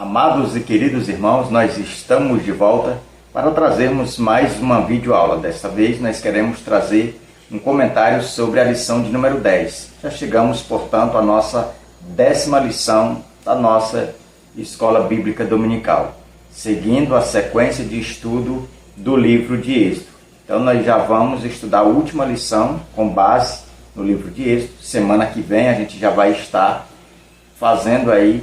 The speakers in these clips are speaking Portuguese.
Amados e queridos irmãos, nós estamos de volta para trazermos mais uma videoaula. Desta vez nós queremos trazer um comentário sobre a lição de número 10. Já chegamos, portanto, à nossa 10ª lição da nossa Escola Bíblica Dominical, seguindo a sequência de estudo do livro de Êxodo. Então nós já vamos estudar a última lição com base no livro de Êxodo. Semana que vem a gente já vai estar fazendo aí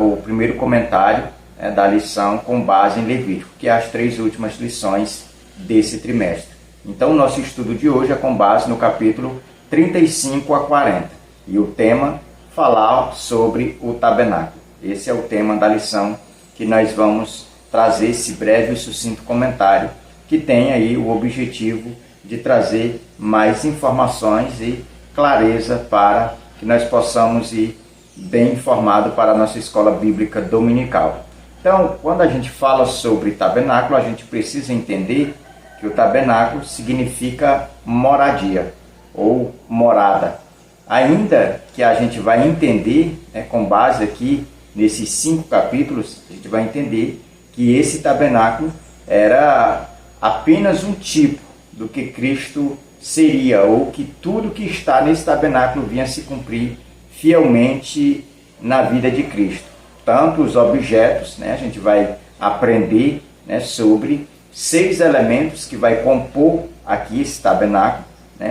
o primeiro comentário da lição com base em Levítico, que é as 3 últimas lições desse trimestre. Então, o nosso estudo de hoje é com base no capítulo 35 a 40. E o tema, falar sobre o tabernáculo. Esse é o tema da lição que nós vamos trazer esse breve e sucinto comentário, que tem aí o objetivo de trazer mais informações e clareza para que nós possamos ir bem informado para a nossa escola bíblica dominical. Então, quando a gente fala sobre tabernáculo, a gente precisa entender que o tabernáculo significa moradia ou morada. Ainda que a gente vai entender, com base aqui nesses 5 capítulos, a gente vai entender que esse tabernáculo era apenas um tipo do que Cristo seria, ou que tudo que está nesse tabernáculo vinha se cumprir fielmente na vida de Cristo. Tanto os objetos, a gente vai aprender sobre 6 elementos que vai compor aqui esse tabernáculo,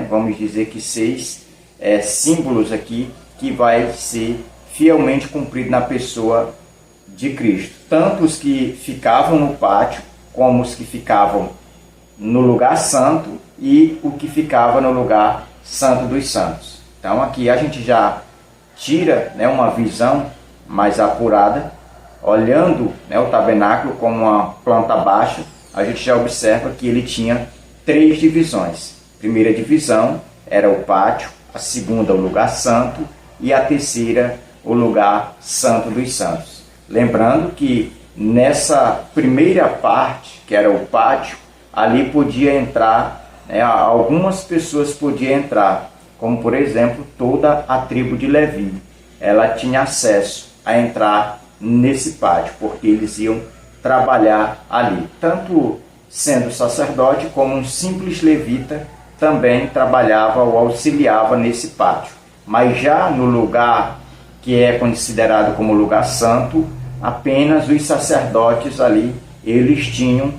vamos dizer que 6 símbolos aqui que vai ser fielmente cumprido na pessoa de Cristo. Tanto os que ficavam no pátio, como os que ficavam no lugar santo e o que ficava no lugar santo dos santos. Então aqui a gente já tira uma visão mais apurada, olhando o tabernáculo como uma planta baixa. A gente já observa que ele tinha 3 divisões. A primeira divisão era o pátio, a segunda o lugar santo e a terceira o lugar santo dos santos. Lembrando que nessa primeira parte, que era o pátio, ali podia entrar, algumas pessoas podiam entrar, como por exemplo toda a tribo de Levi. Ela tinha acesso a entrar nesse pátio, porque eles iam trabalhar ali. Tanto sendo sacerdote como um simples levita também trabalhava ou auxiliava nesse pátio. Mas já no lugar que é considerado como lugar santo, apenas os sacerdotes ali, eles tinham,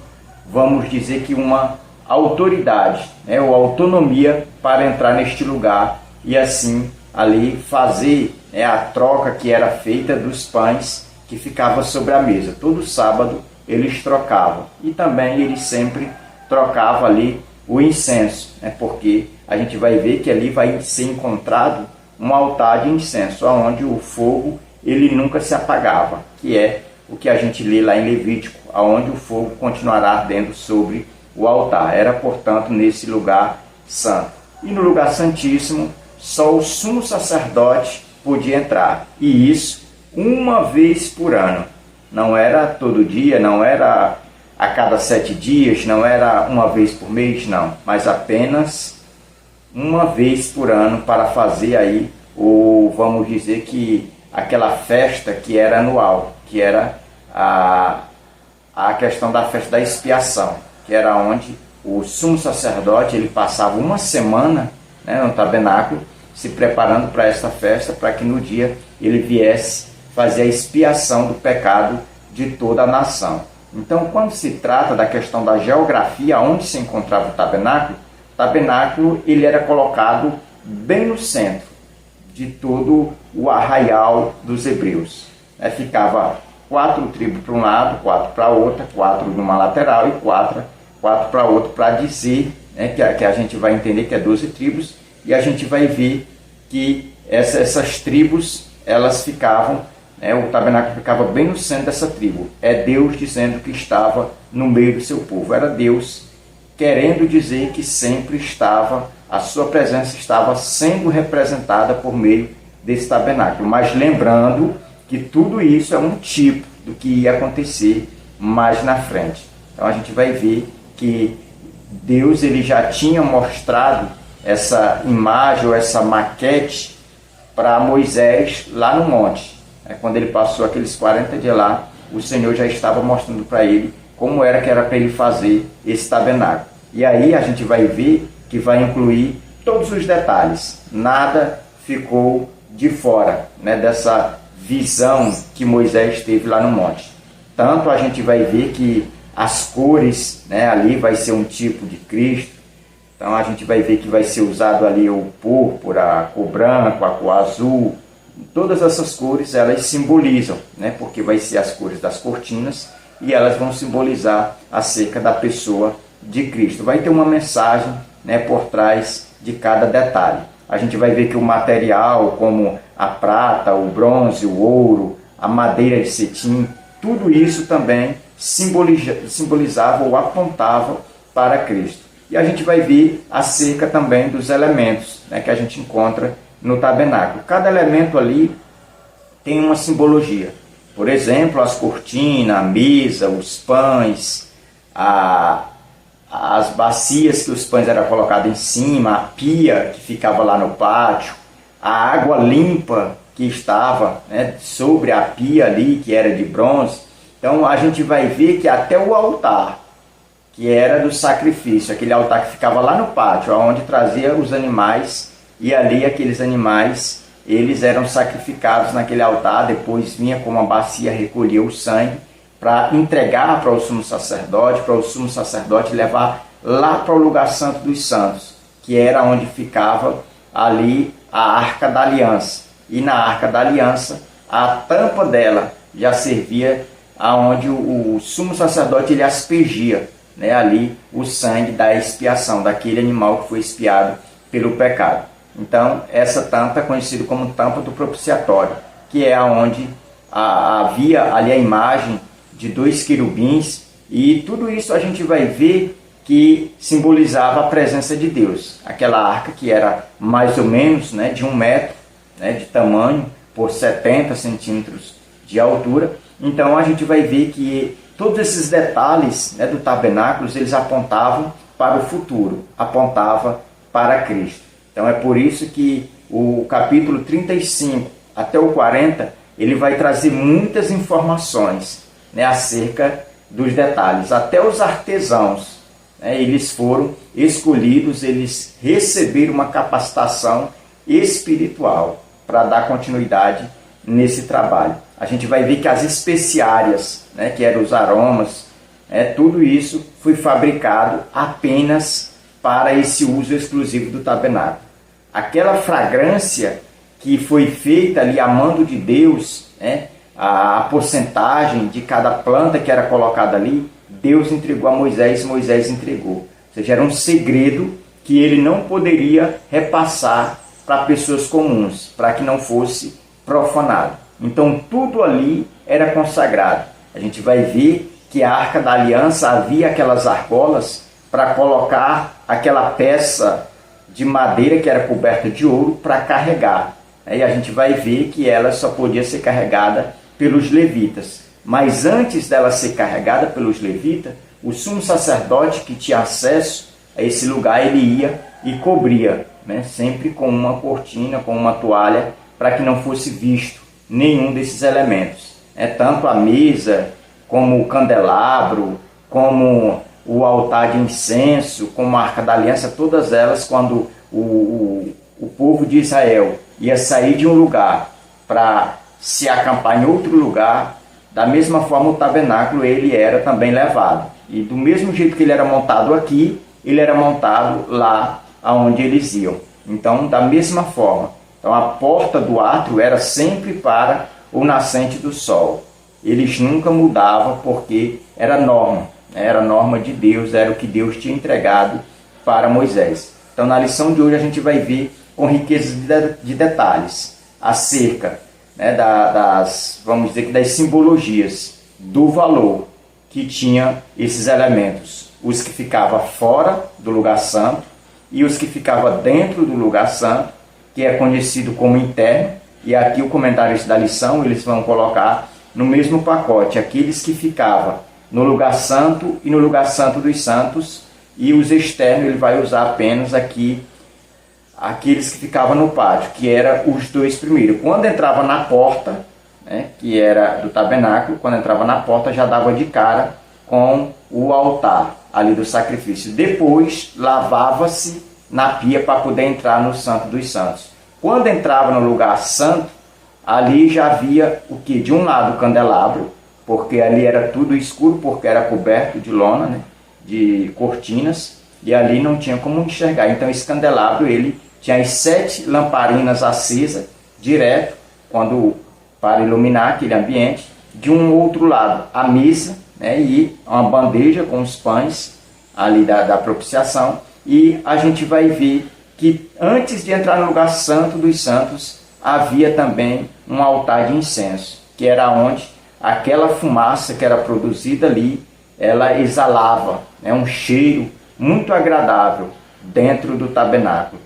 vamos dizer que uma autoridade, ou autonomia para entrar neste lugar e assim ali fazer a troca que era feita dos pães que ficava sobre a mesa. Todo sábado eles trocavam e também eles sempre trocavam ali o incenso, porque a gente vai ver que ali vai ser encontrado um altar de incenso, onde o fogo ele nunca se apagava, que é o que a gente lê lá em Levítico, onde o fogo continuará ardendo sobre o altar. Era, portanto, nesse lugar santo. E no lugar santíssimo, só o sumo sacerdote podia entrar. E isso uma vez por ano. Não era todo dia, não era a cada 7 dias, não era uma vez por mês, não. Mas apenas uma vez por ano para fazer aí, vamos dizer que aquela festa que era anual, que era a questão da festa da expiação, que era onde o sumo sacerdote ele passava uma semana no tabernáculo, se preparando para esta festa, para que no dia ele viesse fazer a expiação do pecado de toda a nação. Então, quando se trata da questão da geografia, onde se encontrava o tabernáculo ele era colocado bem no centro de todo o arraial dos hebreus. Ficava 4 tribos para um lado, 4 para outra, 4 numa lateral e 4 para outro, para dizer que a gente vai entender que é 12 tribos, e a gente vai ver que essas tribos, elas ficavam, o tabernáculo ficava bem no centro dessa tribo. É Deus dizendo que estava no meio do seu povo. Era Deus querendo dizer que sempre estava, a sua presença estava sendo representada por meio desse tabernáculo. Mas lembrando que tudo isso é um tipo do que ia acontecer mais na frente. Então a gente vai ver que Deus ele já tinha mostrado essa imagem ou essa maquete para Moisés lá no monte. Quando ele passou aqueles 40 dias lá, o Senhor já estava mostrando para ele como era que era para ele fazer esse tabernáculo. E aí a gente vai ver que vai incluir todos os detalhes. Nada ficou de fora, né, dessa visão que Moisés teve lá no monte. Tanto a gente vai ver que as cores, né, ali vai ser um tipo de Cristo. Então a gente vai ver que vai ser usado ali o púrpura, a cor branca, a cor azul. Todas essas cores elas simbolizam, né, porque vai ser as cores das cortinas e elas vão simbolizar acerca da pessoa de Cristo. Vai ter uma mensagem, né, por trás de cada detalhe. A gente vai ver que o material, como a prata, o bronze, o ouro, a madeira de cetim, tudo isso também simbolizava ou apontava para Cristo. E a gente vai ver acerca também dos elementos, né, que a gente encontra no tabernáculo. Cada elemento ali tem uma simbologia. Por exemplo, as cortinas, a mesa, os pães, as bacias que os pães eram colocados em cima, a pia que ficava lá no pátio, a água limpa que estava, né, sobre a pia ali, que era de bronze. Então a gente vai ver que até o altar, que era do sacrifício, aquele altar que ficava lá no pátio, onde trazia os animais, e ali aqueles animais, eles eram sacrificados naquele altar, depois vinha com uma bacia, recolhia o sangue, para entregar para o sumo sacerdote levar lá para o lugar santo dos santos, que era onde ficava ali a Arca da Aliança. E na Arca da Aliança, a tampa dela já servia aonde o sumo sacerdote ele aspergia, né, ali o sangue da expiação, daquele animal que foi expiado pelo pecado. Então, essa tampa é conhecida como tampa do propiciatório, que é onde havia ali a imagem de 2 querubins, e tudo isso a gente vai ver que simbolizava a presença de Deus. Aquela arca que era mais ou menos, né, de 1 metro, né, de tamanho, por 70 centímetros de altura. Então a gente vai ver que todos esses detalhes, né, do tabernáculo, eles apontavam para o futuro, apontavam para Cristo. Então é por isso que o capítulo 35 até o 40, ele vai trazer muitas informações, né, acerca dos detalhes. Até os artesãos, né, eles foram escolhidos, eles receberam uma capacitação espiritual para dar continuidade nesse trabalho. A gente vai ver que as especiarias, né, que eram os aromas, tudo isso foi fabricado apenas para esse uso exclusivo do tabernáculo. Aquela fragrância que foi feita ali a mando de Deus, né, a porcentagem de cada planta que era colocada ali, Deus entregou a Moisés, Moisés entregou. Ou seja, era um segredo que ele não poderia repassar para pessoas comuns, para que não fosse profanado. Então tudo ali era consagrado. A gente vai ver que a Arca da Aliança havia aquelas argolas para colocar aquela peça de madeira que era coberta de ouro para carregar. E a gente vai ver que ela só podia ser carregada pelos levitas. Mas antes dela ser carregada pelos levitas, o sumo sacerdote que tinha acesso a esse lugar, ele ia e cobria, né, sempre com uma cortina, com uma toalha, para que não fosse visto nenhum desses elementos. Tanto a mesa, como o candelabro, como o altar de incenso, como a Arca da Aliança, todas elas, quando o povo de Israel ia sair de um lugar para se acampar em outro lugar, da mesma forma o tabernáculo ele era também levado. E do mesmo jeito que ele era montado aqui, ele era montado lá aonde eles iam. Então, da mesma forma. Então, a porta do átrio era sempre para o nascente do sol. Eles nunca mudavam porque era norma. Era norma de Deus, era o que Deus tinha entregado para Moisés. Então, na lição de hoje, a gente vai ver com riqueza de detalhes acerca, né, vamos dizer, das simbologias do valor que tinha esses elementos. Os que ficavam fora do lugar santo e os que ficavam dentro do lugar santo, que é conhecido como interno. E aqui o comentarista da lição, eles vão colocar no mesmo pacote aqueles que ficavam no lugar santo e no lugar santo dos santos, e os externos ele vai usar apenas aqui aqueles que ficavam no pátio, que eram os 2 primeiros. Quando entrava na porta, né, que era do tabernáculo, quando entrava na porta já dava de cara com o altar ali do sacrifício. Depois lavava-se na pia para poder entrar no Santo dos Santos. Quando entrava no lugar santo, ali já havia o que? De um lado o candelabro, porque ali era tudo escuro, porque era coberto de lona, né, de cortinas, e ali não tinha como enxergar. Então esse candelabro, ele tinha as 7 lamparinas acesas, direto, para iluminar aquele ambiente. De um outro lado, a mesa, né, e uma bandeja com os pães ali da propiciação. E a gente vai ver que antes de entrar no lugar santo dos santos, havia também um altar de incenso, que era onde aquela fumaça que era produzida ali, ela exalava, né, um cheiro muito agradável dentro do tabernáculo.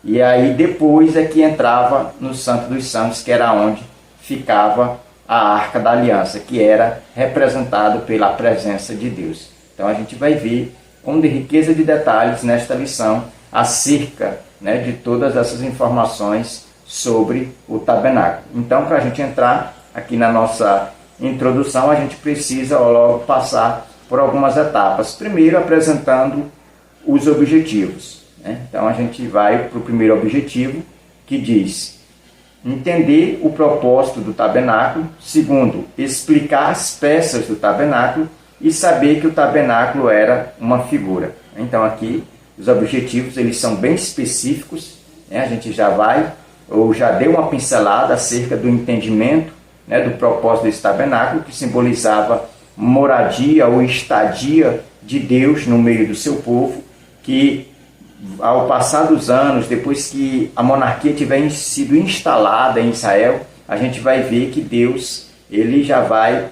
E aí depois é que entrava no Santo dos Santos, que era onde ficava a Arca da Aliança, que era representado pela presença de Deus. Então a gente vai ver com riqueza de detalhes nesta lição acerca, né, de todas essas informações sobre o tabernáculo. Então, para a gente entrar aqui na nossa introdução, a gente precisa logo passar por algumas etapas. Primeiro, apresentando os objetivos, né? Então, a gente vai para o primeiro objetivo, que diz entender o propósito do tabernáculo. Segundo, explicar as peças do tabernáculo e saber que o tabernáculo era uma figura. Então, aqui, os objetivos eles são bem específicos, né? A gente já vai, ou já deu uma pincelada acerca do entendimento, né, do propósito desse tabernáculo, que simbolizava moradia ou estadia de Deus no meio do seu povo, que ao passar dos anos, depois que a monarquia tiver sido instalada em Israel, a gente vai ver que Deus ele já vai,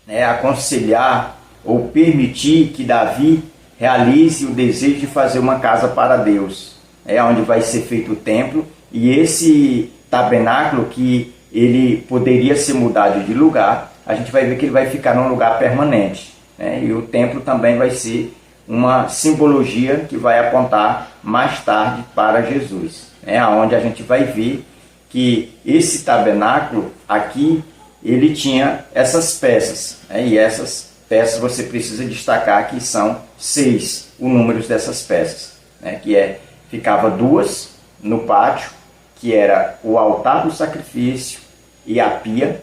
né, aconselhar ou permitir que Davi realize o desejo de fazer uma casa para Deus, onde vai ser feito o templo. E esse tabernáculo, que ele poderia ser mudado de lugar, a gente vai ver que ele vai ficar num lugar permanente, né? E o templo também vai ser uma simbologia que vai apontar mais tarde para Jesus, né? Onde a gente vai ver que esse tabernáculo aqui, ele tinha essas peças, né? E essas peças você precisa destacar que são 6 o número dessas peças, né? Ficava 2 no pátio, que era o altar do sacrifício e a pia.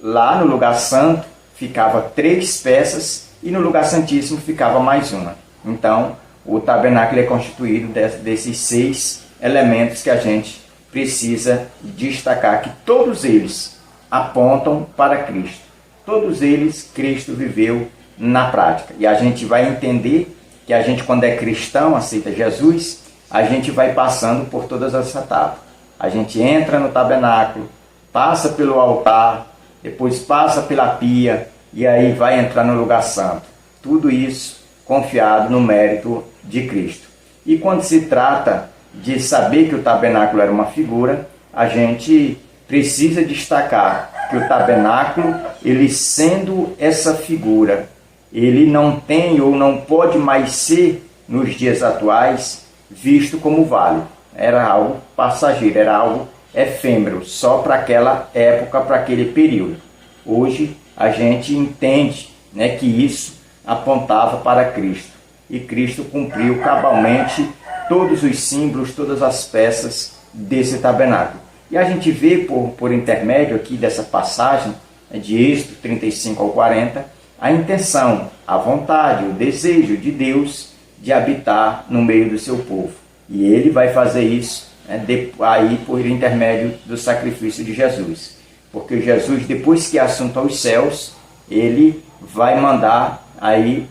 Lá no lugar santo ficava 3 peças e no lugar santíssimo ficava mais uma. Então o tabernáculo é constituído desses 6 elementos que a gente precisa destacar, que todos eles apontam para Cristo. Todos eles Cristo viveu na prática. E a gente vai entender que a gente, quando é cristão, aceita Jesus, a gente vai passando por todas as etapas. A gente entra no tabernáculo, passa pelo altar, depois passa pela pia e aí vai entrar no lugar santo. Tudo isso confiado no mérito de Cristo. E quando se trata de saber que o tabernáculo era uma figura, a gente precisa destacar que o tabernáculo, ele sendo essa figura, ele não tem ou não pode mais ser, nos dias atuais, visto como válido. Era algo passageiro, era algo efêmero, só para aquela época, para aquele período. Hoje a gente entende, né, que isso apontava para Cristo. E Cristo cumpriu cabalmente todos os símbolos, todas as peças desse tabernáculo. E a gente vê por intermédio aqui dessa passagem, né, de Êxodo 35 ao 40, a intenção, a vontade, o desejo de Deus de habitar no meio do seu povo. E ele vai fazer isso, né, aí por intermédio do sacrifício de Jesus. Porque Jesus, depois que é assunto aos céus, ele vai mandar aí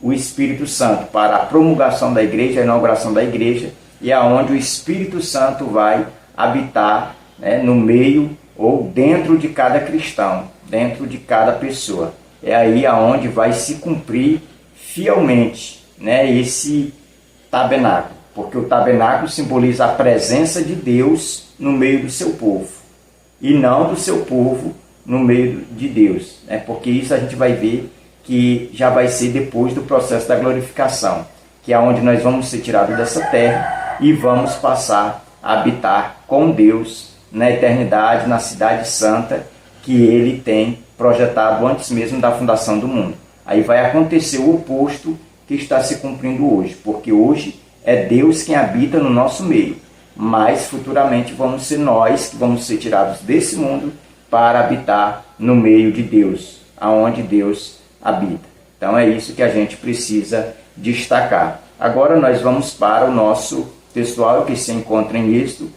o Espírito Santo para a promulgação da igreja, a inauguração da igreja, e é onde o Espírito Santo vai habitar, né, no meio ou dentro de cada cristão, dentro de cada pessoa. É aí aonde vai se cumprir fielmente, né, esse tabernáculo. Porque o tabernáculo simboliza a presença de Deus no meio do seu povo, e não do seu povo no meio de Deus, né? Porque isso a gente vai ver que já vai ser depois do processo da glorificação, que é onde nós vamos ser tirados dessa terra e vamos passar a habitar com Deus na eternidade, na cidade santa, que ele tem projetado antes mesmo da fundação do mundo. Aí vai acontecer o oposto que está se cumprindo hoje, porque hoje é Deus quem habita no nosso meio, mas futuramente vamos ser nós que vamos ser tirados desse mundo para habitar no meio de Deus, aonde Deus habita. Então é isso que a gente precisa destacar. Agora nós vamos para o nosso textual que se encontra em Êxodo,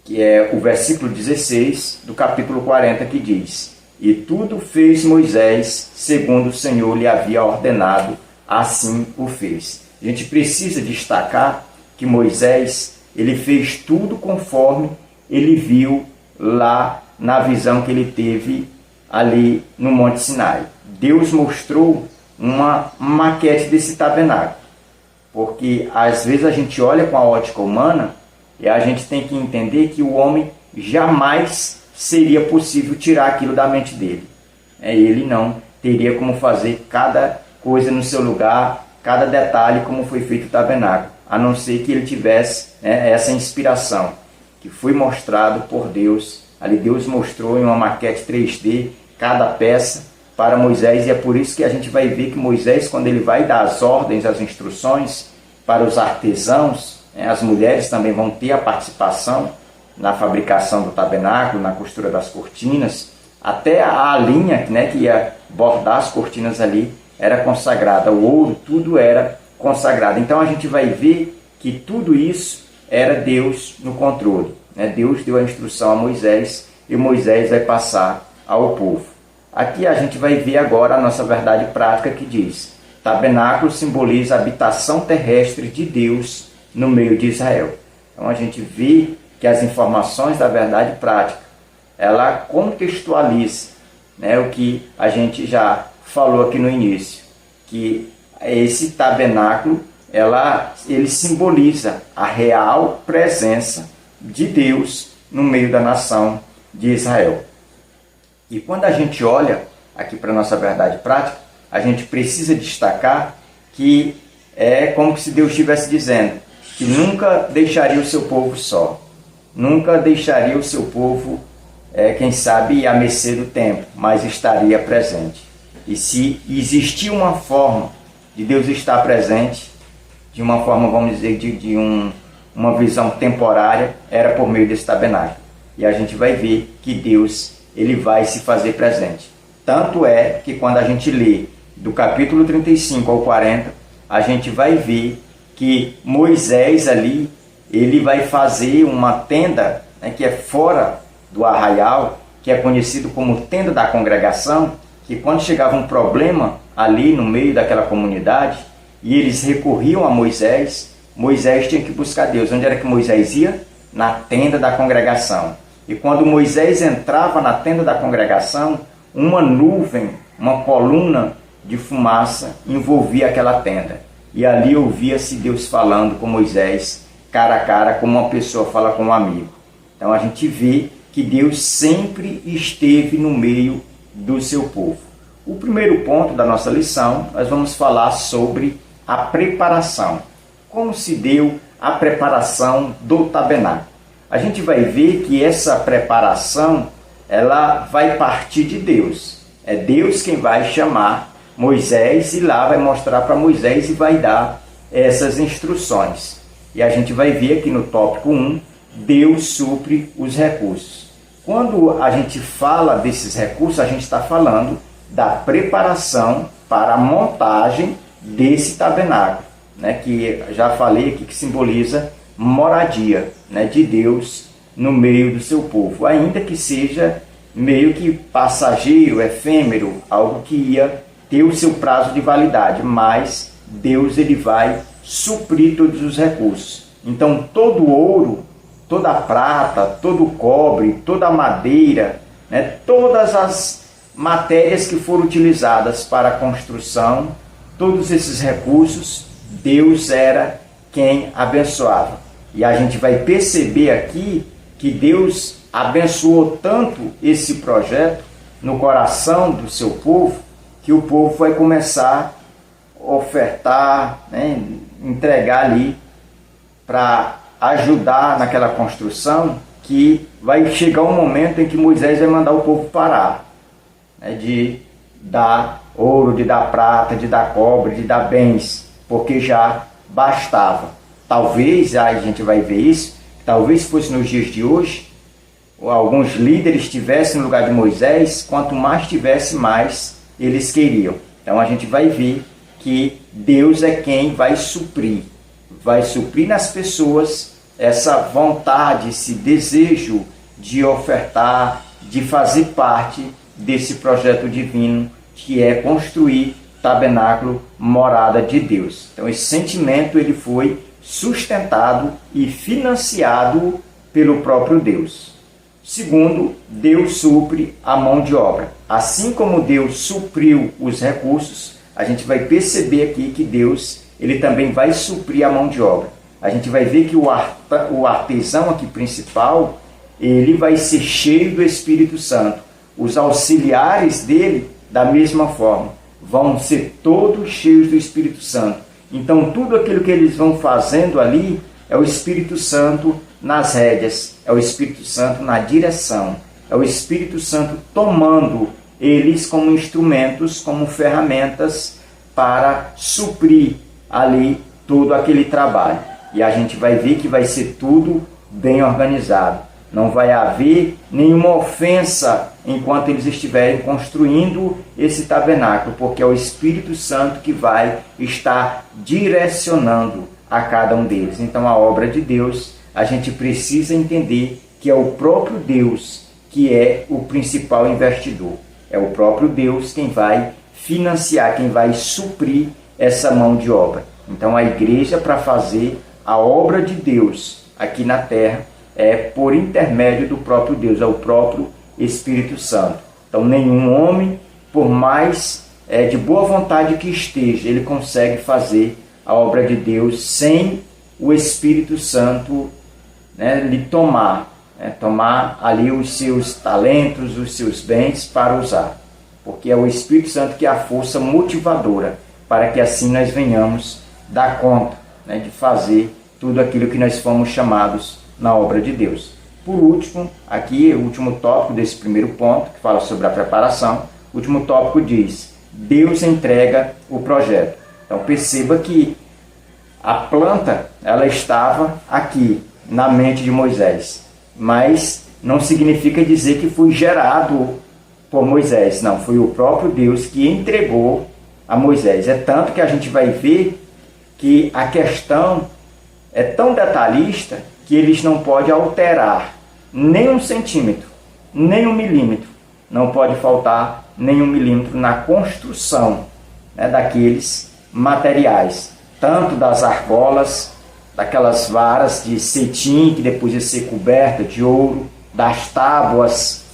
que é o versículo 16 do capítulo 40, que diz: E tudo fez Moisés segundo o Senhor lhe havia ordenado, assim o fez. A gente precisa destacar que Moisés, ele fez tudo conforme ele viu lá na visão que ele teve ali no Monte Sinai. Deus mostrou uma maquete desse tabernáculo, porque às vezes a gente olha com a ótica humana e a gente tem que entender que o homem jamais seria possível tirar aquilo da mente dele. Ele não teria como fazer cada coisa no seu lugar, cada detalhe como foi feito o tabernáculo, a não ser que ele tivesse essa inspiração que foi mostrado por Deus. Ali Deus mostrou em uma maquete 3D cada peça para Moisés, e é por isso que a gente vai ver que Moisés, quando ele vai dar as ordens, as instruções para os artesãos, as mulheres também vão ter a participação na fabricação do tabernáculo, na costura das cortinas, até a linha que ia bordar as cortinas ali era consagrada, o ouro, tudo era consagrado. Então a gente vai ver que tudo isso era Deus no controle. Deus deu a instrução a Moisés e Moisés vai passar ao povo. Aqui a gente vai ver agora a nossa verdade prática que diz: tabernáculo simboliza a habitação terrestre de Deus no meio de Israel. Então a gente vê que as informações da verdade prática, ela contextualiza o que a gente já falou aqui no início, que esse tabernáculo, ele simboliza a real presença de Deus no meio da nação de Israel. E quando a gente olha aqui para a nossa verdade prática, a gente precisa destacar que é como se Deus estivesse dizendo que nunca deixaria o seu povo só, nunca deixaria o seu povo, quem sabe, à mercê do tempo, mas estaria presente. E se existia uma forma de Deus estar presente, de uma forma, vamos dizer, uma visão temporária, era por meio desse tabernáculo. E a gente vai ver que Deus, ele vai se fazer presente. Tanto é que quando a gente lê do capítulo 35 ao 40, a gente vai ver que Moisés ali, ele vai fazer uma tenda, que é fora do arraial, que é conhecido como tenda da congregação, que quando chegava um problema ali no meio daquela comunidade, e eles recorriam a Moisés, Moisés tinha que buscar Deus. Onde era que Moisés ia? Na tenda da congregação. E quando Moisés entrava na tenda da congregação, uma nuvem, uma coluna de fumaça envolvia aquela tenda. E ali ouvia-se Deus falando com Moisés, cara a cara, como uma pessoa fala com um amigo. Então a gente vê que Deus sempre esteve no meio do seu povo. O primeiro ponto da nossa lição, nós vamos falar sobre a preparação. Como se deu a preparação do tabernáculo? A gente vai ver que essa preparação, ela vai partir de Deus. É Deus quem vai chamar Moisés e lá vai mostrar para Moisés e vai dar essas instruções. E a gente vai ver aqui no tópico 1, Deus supre os recursos. Quando a gente fala desses recursos, a gente está falando da preparação para a montagem desse tabernáculo, que já falei aqui que simboliza moradia de Deus no meio do seu povo, ainda que seja meio que passageiro, efêmero, algo que ia ter o seu prazo de validade, mas Deus, ele vai suprir todos os recursos. Então todo o ouro, toda a prata, todo o cobre, toda a madeira, todas as matérias que foram utilizadas para a construção, todos esses recursos, Deus era quem abençoava. E a gente vai perceber aqui que Deus abençoou tanto esse projeto no coração do seu povo, que o povo vai começar a ofertar, entregar ali para ajudar naquela construção, que vai chegar um momento em que Moisés vai mandar o povo parar, né, de dar ouro, de dar prata, de dar cobre, de dar bens, porque já bastava. Talvez, a gente vai ver isso, talvez fosse nos dias de hoje, alguns líderes estivessem no lugar de Moisés, quanto mais tivesse, mais eles queriam. Então a gente vai ver que Deus é quem vai suprir nas pessoas essa vontade, esse desejo de ofertar, de fazer parte desse projeto divino que é construir tabernáculo, morada de Deus. Então esse sentimento ele foi sustentado e financiado pelo próprio Deus. Segundo, Deus supre a mão de obra. Assim como Deus supriu os recursos, a gente vai perceber aqui que Deus ele também vai suprir a mão de obra. A gente vai ver que o artesão aqui principal, ele vai ser cheio do Espírito Santo. Os auxiliares dele, da mesma forma, vão ser todos cheios do Espírito Santo. Então, tudo aquilo que eles vão fazendo ali é o Espírito Santo nas rédeas, é o Espírito Santo na direção, é o Espírito Santo tomando eles como instrumentos, como ferramentas para suprir ali todo aquele trabalho. E a gente vai ver que vai ser tudo bem organizado. Não vai haver nenhuma ofensa enquanto eles estiverem construindo esse tabernáculo, porque é o Espírito Santo que vai estar direcionando a cada um deles. Então a obra de Deus, a gente precisa entender que é o próprio Deus que é o principal investidor. É o próprio Deus quem vai financiar, quem vai suprir essa mão de obra. Então a igreja, para fazer a obra de Deus aqui na terra, é por intermédio do próprio Deus, é o próprio Espírito Santo. Então nenhum homem, por mais de boa vontade que esteja, ele consegue fazer a obra de Deus sem o Espírito Santo, né, lhe tomar ali os seus talentos, os seus bens para usar. Porque é o Espírito Santo que é a força motivadora para que assim nós venhamos dar conta, né, de fazer tudo aquilo que nós fomos chamados na obra de Deus. Por último, aqui o último tópico desse primeiro ponto, que fala sobre a preparação, o último tópico diz: Deus entrega o projeto. Então perceba que a planta, ela estava aqui na mente de Moisés, mas não significa dizer que foi gerado por Moisés, não, foi o próprio Deus que entregou a Moisés. É tanto que a gente vai ver que a questão é tão detalhista que eles não podem alterar nem 1 centímetro, nem 1 milímetro. Não pode faltar nem 1 milímetro na construção, né, daqueles materiais, tanto das argolas, daquelas varas de cetim que depois ia ser coberta de ouro, das tábuas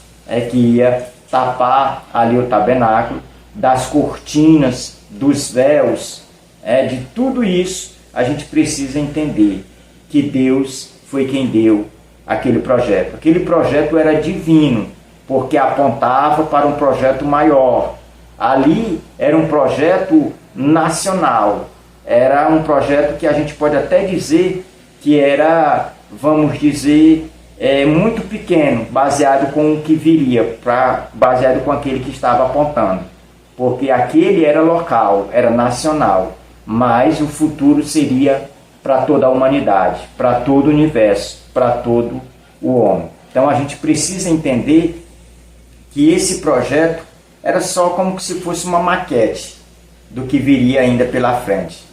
que ia tapar ali o tabernáculo, das cortinas, dos véus, de tudo isso a gente precisa entender que Deus foi quem deu aquele projeto. Aquele projeto era divino, porque apontava para um projeto maior. Ali era um projeto nacional, era um projeto que a gente pode até dizer que era, vamos dizer, muito pequeno, baseado com o que viria, baseado com aquele que estava apontando. Porque aquele era local, era nacional, mas o futuro seria para toda a humanidade, para todo o universo, para todo o homem. Então a gente precisa entender que esse projeto era só como se fosse uma maquete do que viria ainda pela frente,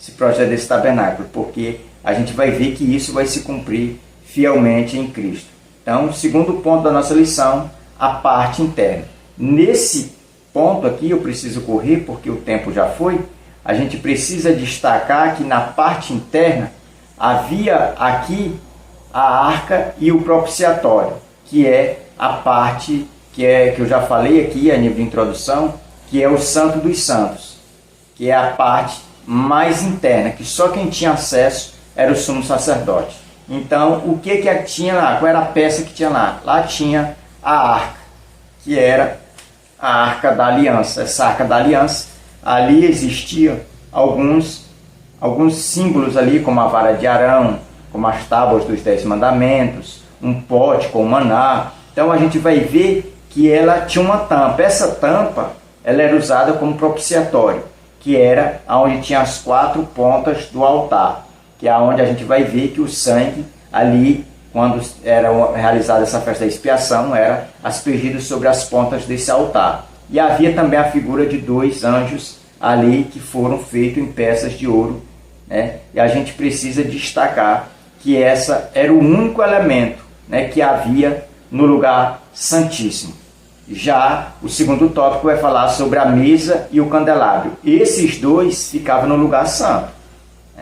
esse projeto desse tabernáculo, porque a gente vai ver que isso vai se cumprir fielmente em Cristo. Então, segundo ponto da nossa lição, a parte interna. Nesse ponto aqui eu preciso correr porque o tempo já foi. A gente precisa destacar que na parte interna havia aqui a arca e o propiciatório, que é a parte que eu já falei aqui a nível de introdução, que é o Santo dos Santos, que é a parte mais interna, que só quem tinha acesso era o sumo sacerdote. Então, o que tinha lá? Qual era a peça que tinha lá? Lá tinha a arca, que era a arca da aliança. Essa arca da aliança, ali existiam alguns símbolos ali, como a vara de Arão, como as tábuas dos 10 mandamentos, um pote com maná. Então a gente vai ver que ela tinha uma tampa. Essa tampa ela era usada como propiciatório, que era onde tinha as 4 pontas do altar, que é onde a gente vai ver que o sangue ali, quando era realizada essa festa da expiação, era aspergido sobre as pontas desse altar. E havia também a figura de 2 anjos ali que foram feitos em peças de ouro, né? E a gente precisa destacar que essa era o único elemento, né, que havia no lugar santíssimo. Já o segundo tópico vai falar sobre a mesa e o candelabro. Esses 2 ficavam no lugar santo.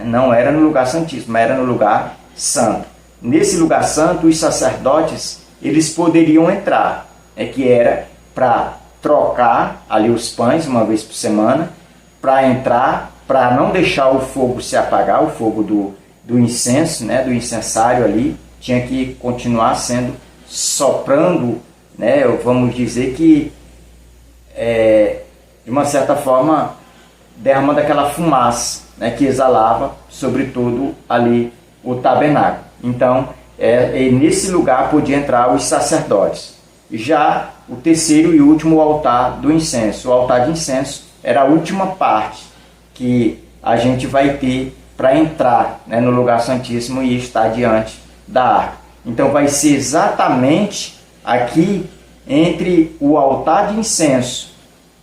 Não era no lugar santíssimo, era no lugar santo. Nesse lugar santo, os sacerdotes eles poderiam entrar, que era para trocar ali os pães uma vez por semana, para entrar, para não deixar o fogo se apagar, o fogo do incenso, né, do incensário ali, tinha que continuar sendo soprando, né, vamos dizer que, de uma certa forma, derramando aquela fumaça, né, que exalava sobre todo ali o tabernáculo. Então, nesse lugar podiam entrar os sacerdotes. Já o terceiro e último altar do incenso. O altar de incenso era a última parte que a gente vai ter para entrar, né, no lugar santíssimo e estar diante da arca. Então vai ser exatamente aqui entre o altar de incenso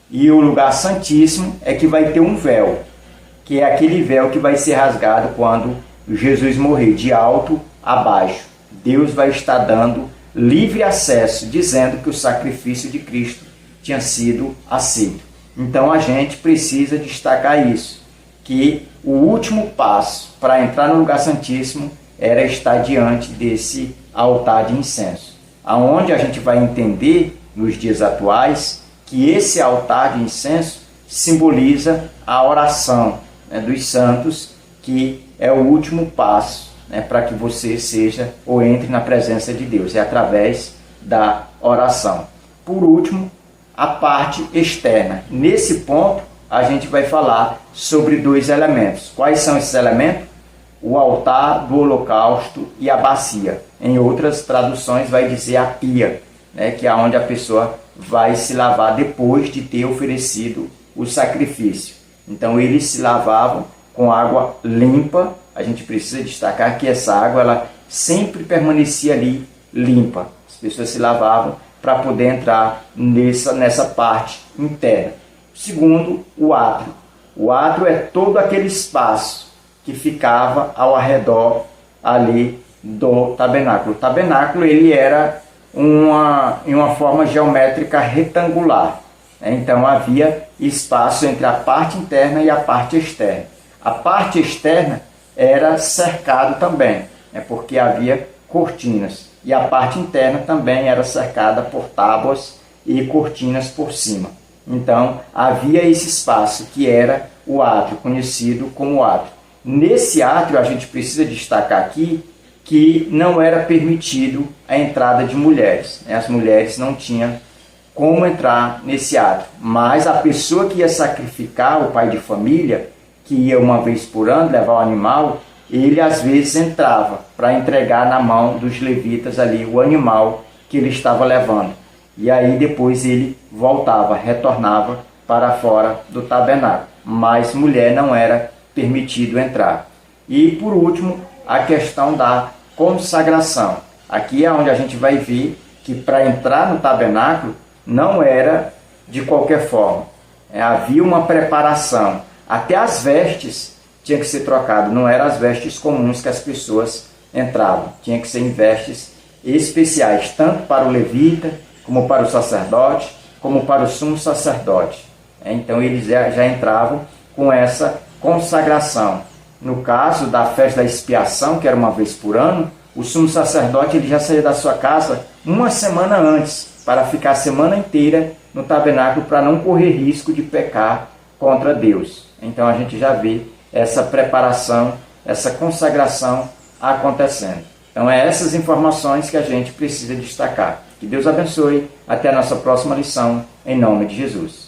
e o lugar santíssimo é que vai ter um véu, que é aquele véu que vai ser rasgado quando Jesus morrer, de alto a baixo. Deus vai estar dando livre acesso, dizendo que o sacrifício de Cristo tinha sido aceito. Então a gente precisa destacar isso, que o último passo para entrar no lugar santíssimo era estar diante desse altar de incenso, aonde a gente vai entender nos dias atuais que esse altar de incenso simboliza a oração, né, dos santos, que é o último passo, né, para que você seja ou entre na presença de Deus, é através da oração. Por último, a parte externa. Nesse ponto, a gente vai falar sobre 2 elementos. Quais são esses elementos? O altar do holocausto e a bacia. Em outras traduções vai dizer a pia, né, que é onde a pessoa vai se lavar depois de ter oferecido o sacrifício. Então eles se lavavam com água limpa. A gente precisa destacar que essa água ela sempre permanecia ali limpa. As pessoas se lavavam para poder entrar nessa parte interna. Segundo, o átrio. O átrio é todo aquele espaço que ficava ao arredor ali do tabernáculo. O tabernáculo ele era em uma forma geométrica retangular. Então havia espaço entre a parte interna e a parte externa. A parte externa era cercado também, porque havia cortinas. E a parte interna também era cercada por tábuas e cortinas por cima. Então havia esse espaço que era o átrio, conhecido como átrio. Nesse átrio a gente precisa destacar aqui que não era permitido a entrada de mulheres. As mulheres não tinham como entrar nesse átrio, mas a pessoa que ia sacrificar, o pai de família, que ia uma vez por ano levar o animal, ele às vezes entrava para entregar na mão dos levitas ali o animal que ele estava levando. E aí depois ele voltava, retornava para fora do tabernáculo. Mas mulher não era permitido entrar. E por último, a questão da consagração. Aqui é onde a gente vai ver que para entrar no tabernáculo não era de qualquer forma. Havia uma preparação. Até as vestes tinha que ser trocado, não eram as vestes comuns que as pessoas entravam, tinha que ser em vestes especiais, tanto para o levita, como para o sacerdote, como para o sumo sacerdote. Então eles já entravam com essa consagração. No caso da festa da expiação, que era uma vez por ano, o sumo sacerdote ele já saía da sua casa uma semana antes, para ficar a semana inteira no tabernáculo, para não correr risco de pecar contra Deus. Então a gente já vê essa preparação, essa consagração acontecendo. Então é essas informações que a gente precisa destacar. Que Deus abençoe. Até a nossa próxima lição, em nome de Jesus.